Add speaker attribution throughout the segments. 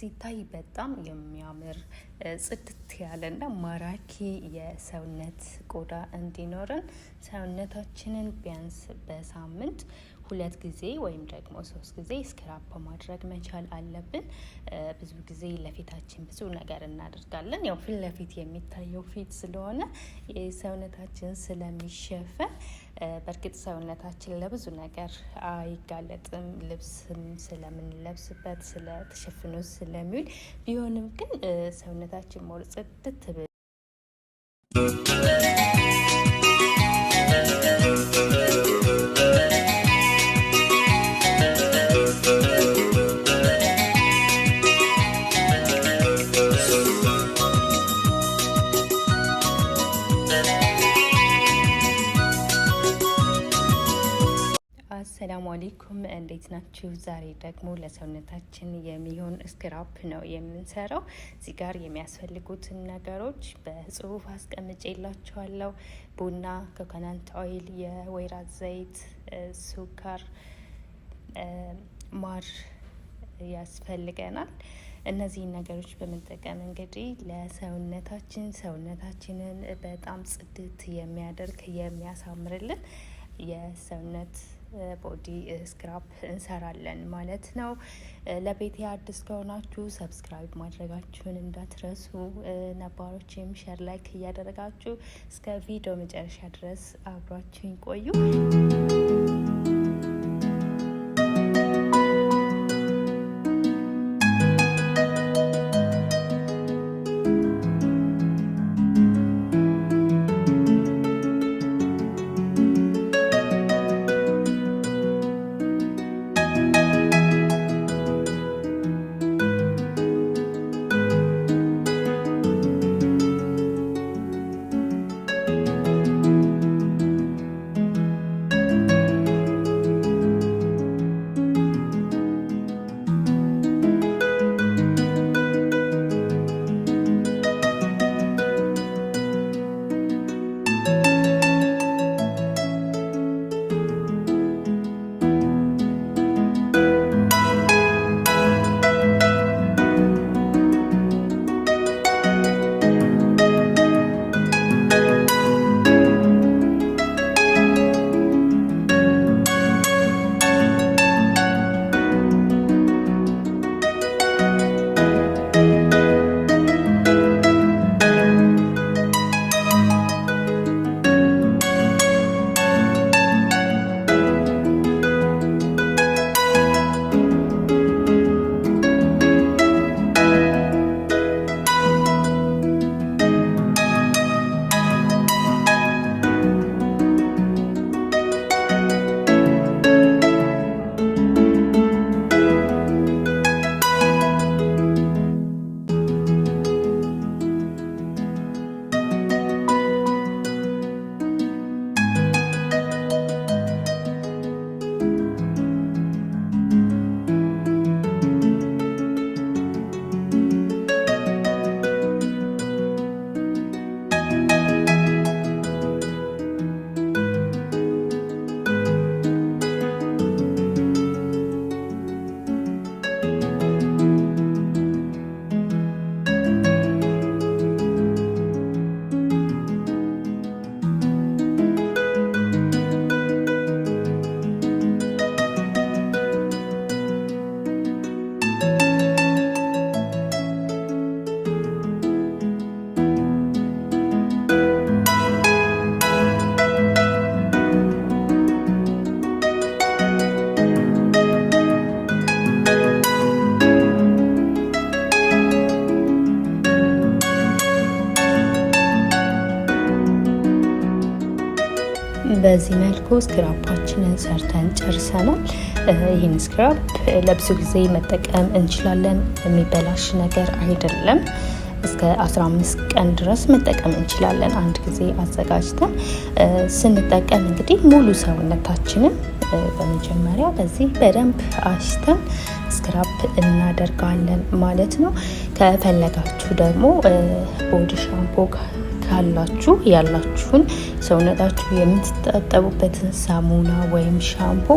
Speaker 1: ሲታይ በጣም የሚያምር ጽድት ያለና ማራኪ የሰውነት ቆዳ እንዲኖረን ሰውነታችንን ቢያንስ በሳምንት 2 ጊዜ ወይም ደግሞ 3 ጊዜ ስክራፕ ማድረግ መቻል አለብን። ብዙ ጊዜ ለፊታችን ብዙ ነገር እናደርጋለን። ያው ፊት ለፊት የሚታየው ፊት ስለሆነ ሰውነታችን ስለሚሸፈን በርግጥ ሰውነታችን ለብዙ ነገር አይጋለጥም። ልብስም ስለምንለብስበት ስለተሸፍኖ ስለሚውል ቢሆንም ግን ሰውነታችን ሞር ጽድት ሰላም አለይኩም እንዴት ናችሁ? ዛሬ ደግሞ ለሰውነታችን የሚሆን ስክራፕ ነው የምንሰራው። እዚህ ጋር የሚያስፈልጉትን ነገሮች በጽሁፍ አስቀምጬላችኋለሁ። ቡና፣ ኮኮናት ኦይል፣ የወይራ ዘይት፣ ሱካር፣ ማር ያስፈልገናል። እነዚህን ነገሮች በመጠቀም እንግዲህ ሰውነታችንን በጣም ጽድት የሚያደርግ የሚያሳምርልን የሰውነት ቦዲ ስክራፕ እንሰራለን ማለት ነው። ለቤቴ አዲስ ከሆናችሁ ሰብስክራይብ ማድረጋችሁን እንዳትረሱ። ነባሮችም ሼር ላይክ እያደረጋችሁ እስከ ቪዲዮ መጨረሻ ድረስ አብራችሁን ቆዩ። በዚህ መልኩ ስክራፓችንን ሰርተን ጨርሰናል። ይህን ስክራፕ ለብዙ ጊዜ መጠቀም እንችላለን። የሚበላሽ ነገር አይደለም። እስከ 15 ቀን ድረስ መጠቀም እንችላለን። አንድ ጊዜ አዘጋጅተን ስንጠቀም እንግዲህ ሙሉ ሰውነታችንን በመጀመሪያ በዚህ በደንብ አሽተን ስክራፕ እናደርጋለን ማለት ነው። ከፈለጋችሁ ደግሞ ቦዲ ሻምፖ ካላችሁ ያላችሁን ሰውነታችሁ የምትታጠቡበትን ሳሙና ወይም ሻምፖ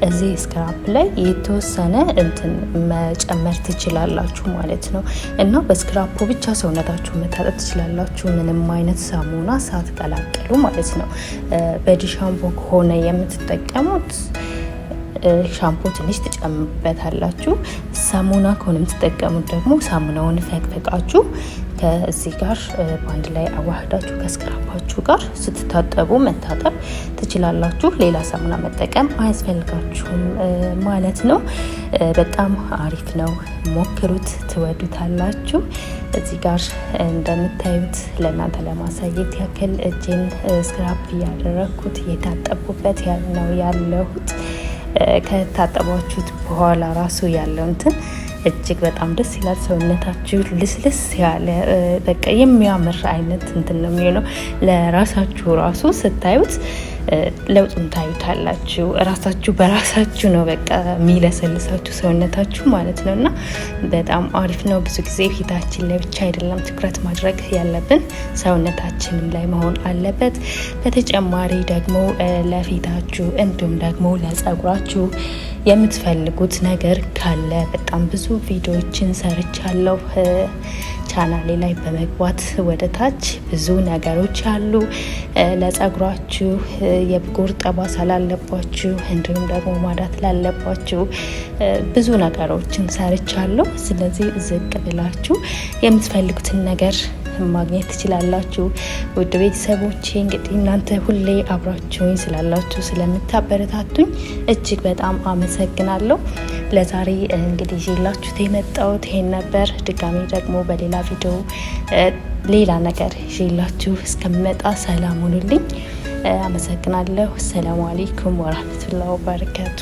Speaker 1: እዚህ ስክራፕ ላይ የተወሰነ እንትን መጨመር ትችላላችሁ ማለት ነው። እና በስክራፑ ብቻ ሰውነታችሁ መታጠብ ትችላላችሁ፣ ምንም አይነት ሳሙና ሳትቀላቅሉ ማለት ነው። በዲ ሻምፖ ከሆነ የምትጠቀሙት ሻምፖ ትንሽ ትጨምሩበታላችሁ። ሳሙና ከሆነ የምትጠቀሙት ደግሞ ሳሙናውን ፈቅፍቃችሁ ከዚህ ጋር በአንድ ላይ አዋህዳችሁ ከስክራፓችሁ ጋር ስትታጠቡ መታጠብ ትችላላችሁ። ሌላ ሳሙና መጠቀም አያስፈልጋችሁም ማለት ነው። በጣም አሪፍ ነው፣ ሞክሩት፣ ትወዱታላችሁ። እዚህ ጋር እንደምታዩት ለእናንተ ለማሳየት ያክል እጄን ስክራፕ እያደረግኩት እየታጠብኩበት ነው ያለሁት። ከታጠባችሁት በኋላ ራሱ ያለው እንትን እጅግ በጣም ደስ ይላል። ሰውነታችሁ ልስልስ ያለ በቃ የሚያምር አይነት እንትን ነው የሚሆነው። ለራሳችሁ ራሱ ስታዩት ለውጡን ታዩታላችሁ። ራሳችሁ በራሳችሁ ነው በቃ የሚለሰልሳችሁ ሰውነታችሁ ማለት ነው። እና በጣም አሪፍ ነው። ብዙ ጊዜ ፊታችን ላይ ብቻ አይደለም ትኩረት ማድረግ ያለብን፣ ሰውነታችንም ላይ መሆን አለበት። በተጨማሪ ደግሞ ለፊታችሁ እንዲሁም ደግሞ ለጸጉራችሁ የምትፈልጉት ነገር ካለ በጣም ብዙ ቪዲዮዎችን ሰርቻለሁ ቻናሌ ላይ በመግባት ወደ ታች ብዙ ነገሮች አሉ። ለጸጉራችሁ የብጉር ጠባሳ ላለባችሁ እንዲሁም ደግሞ ማዳት ላለባችሁ ብዙ ነገሮችን ሰርቻለሁ። ስለዚህ ዝቅ ብላችሁ የምትፈልጉትን ነገር ማግኘት ትችላላችሁ። ውድ ቤተሰቦቼ እንግዲህ እናንተ ሁሌ አብራችሁኝ ስላላችሁ ስለምታበረታቱኝ እጅግ በጣም አመሰግናለሁ። ለዛሬ እንግዲህ ይዤላችሁ የመጣሁት ይሄን ነበር። ድጋሜ ደግሞ በሌላ ቪዲዮ ሌላ ነገር ይዤላችሁ እስከምመጣ ሰላም ሁኑልኝ። አመሰግናለሁ። ሰላም አለይኩም ወራህመቱላሂ ወበረካቱ።